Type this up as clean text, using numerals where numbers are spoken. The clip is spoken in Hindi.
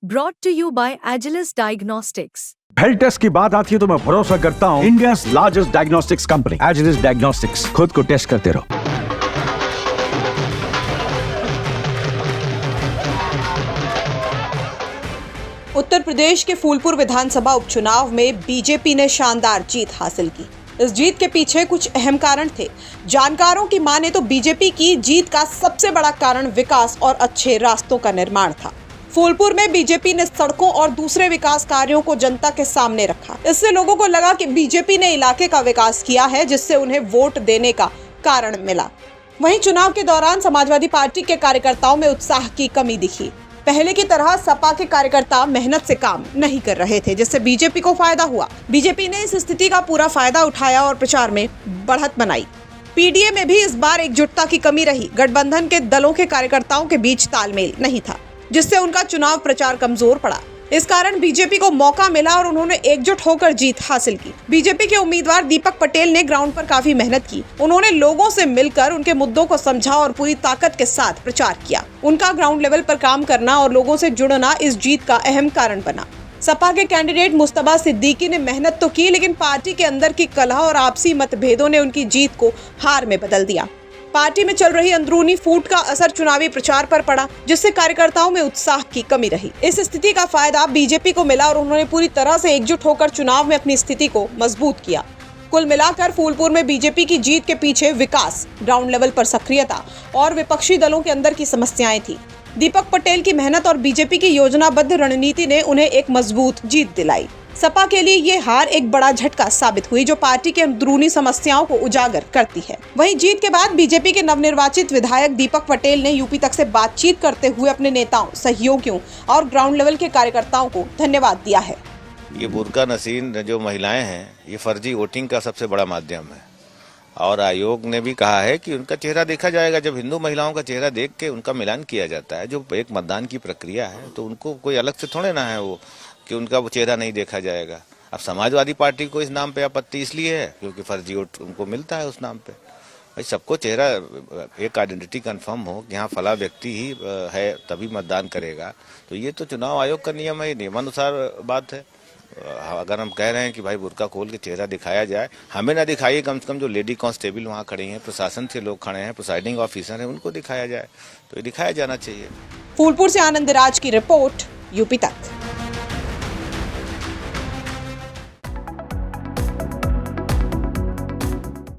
Brought to you by Agilus Diagnostics. Health test की बात आती है तो मैं भरोसा करता हूँ India's largest diagnostics company Agilus diagnostics. खुद को टेस्ट करते रहो। उत्तर प्रदेश के फूलपुर विधानसभा उपचुनाव में बीजेपी ने शानदार जीत हासिल की। इस जीत के पीछे कुछ अहम कारण थे। जानकारों की माने तो बीजेपी की जीत का सबसे बड़ा कारण विकास और अच्छे रास्तों का निर्माण था। फूलपुर में बीजेपी ने सड़कों और दूसरे विकास कार्यों को जनता के सामने रखा। इससे लोगों को लगा कि बीजेपी ने इलाके का विकास किया है, जिससे उन्हें वोट देने का कारण मिला। वहीं चुनाव के दौरान समाजवादी पार्टी के कार्यकर्ताओं में उत्साह की कमी दिखी। पहले की तरह सपा के कार्यकर्ता मेहनत से काम नहीं कर रहे थे, जिससे बीजेपी को फायदा हुआ। बीजेपी ने इस स्थिति का पूरा फायदा उठाया और प्रचार में बढ़त बनाई। पीडीए में भी इस बार एकजुटता की कमी रही। गठबंधन के दलों के कार्यकर्ताओं के बीच तालमेल नहीं था, जिससे उनका चुनाव प्रचार कमजोर पड़ा। इस कारण बीजेपी को मौका मिला और उन्होंने एकजुट होकर जीत हासिल की। बीजेपी के उम्मीदवार दीपक पटेल ने ग्राउंड पर काफी मेहनत की। उन्होंने लोगों से मिलकर उनके मुद्दों को समझा और पूरी ताकत के साथ प्रचार किया। उनका ग्राउंड लेवल पर काम करना और लोगों से जुड़ना इस जीत का अहम कारण बना। सपा के कैंडिडेट मुस्तबा सिद्दीकी ने मेहनत तो की, लेकिन पार्टी के अंदर की कलह और आपसी मतभेदों ने उनकी जीत को हार में बदल दिया। पार्टी में चल रही अंदरूनी फूट का असर चुनावी प्रचार पर पड़ा, जिससे कार्यकर्ताओं में उत्साह की कमी रही। इस स्थिति का फायदा बीजेपी को मिला और उन्होंने पूरी तरह से एकजुट होकर चुनाव में अपनी स्थिति को मजबूत किया। कुल मिलाकर फूलपुर में बीजेपी की जीत के पीछे विकास, ग्राउंड लेवल पर सक्रियता और विपक्षी दलों के अंदर की समस्याएं थी। दीपक पटेल की मेहनत और बीजेपी की योजनाबद्ध रणनीति ने उन्हें एक मजबूत जीत दिलाई। सपा के लिए ये हार एक बड़ा झटका साबित हुई, जो पार्टी के अंदरूनी समस्याओं को उजागर करती है। वहीं जीत के बाद बीजेपी के नवनिर्वाचित विधायक दीपक पटेल ने यूपी तक से बातचीत करते हुए अपने नेताओं, सहयोगियों और ग्राउंड लेवल के कार्यकर्ताओं को धन्यवाद दिया है। ये बुर्का नसीन जो महिलाएं हैं, ये फर्जी वोटिंग का सबसे बड़ा माध्यम है और आयोग ने भी कहा है कि उनका चेहरा देखा जाएगा। जब हिंदू महिलाओं का चेहरा देख के उनका मिलान किया जाता है, जो एक मतदान की प्रक्रिया है, तो उनको कोई अलग से थोड़े ना है वो कि उनका वो चेहरा नहीं देखा जाएगा। अब समाजवादी पार्टी को इस नाम पे आपत्ति इसलिए है क्योंकि फर्जी वोट उनको मिलता है उस नाम पे। भाई सबको चेहरा, एक आइडेंटिटी कंफर्म हो कि हाँ फला व्यक्ति ही है तभी मतदान करेगा, तो ये तो चुनाव आयोग का नियम है, नियमानुसार बात है। अगर हम कह रहे हैं कि भाई बुर्का खोल के चेहरा दिखाया जाए, हमें ना दिखाइए, कम से कम जो लेडी कांस्टेबल वहाँ खड़ी हैं, प्रशासन से लोग खड़े हैं, प्रिसाइडिंग ऑफिसर हैं, उनको दिखाया जाए, तो ये दिखाया जाना चाहिए। फूलपुर से आनंद राज की रिपोर्ट, यूपी तक।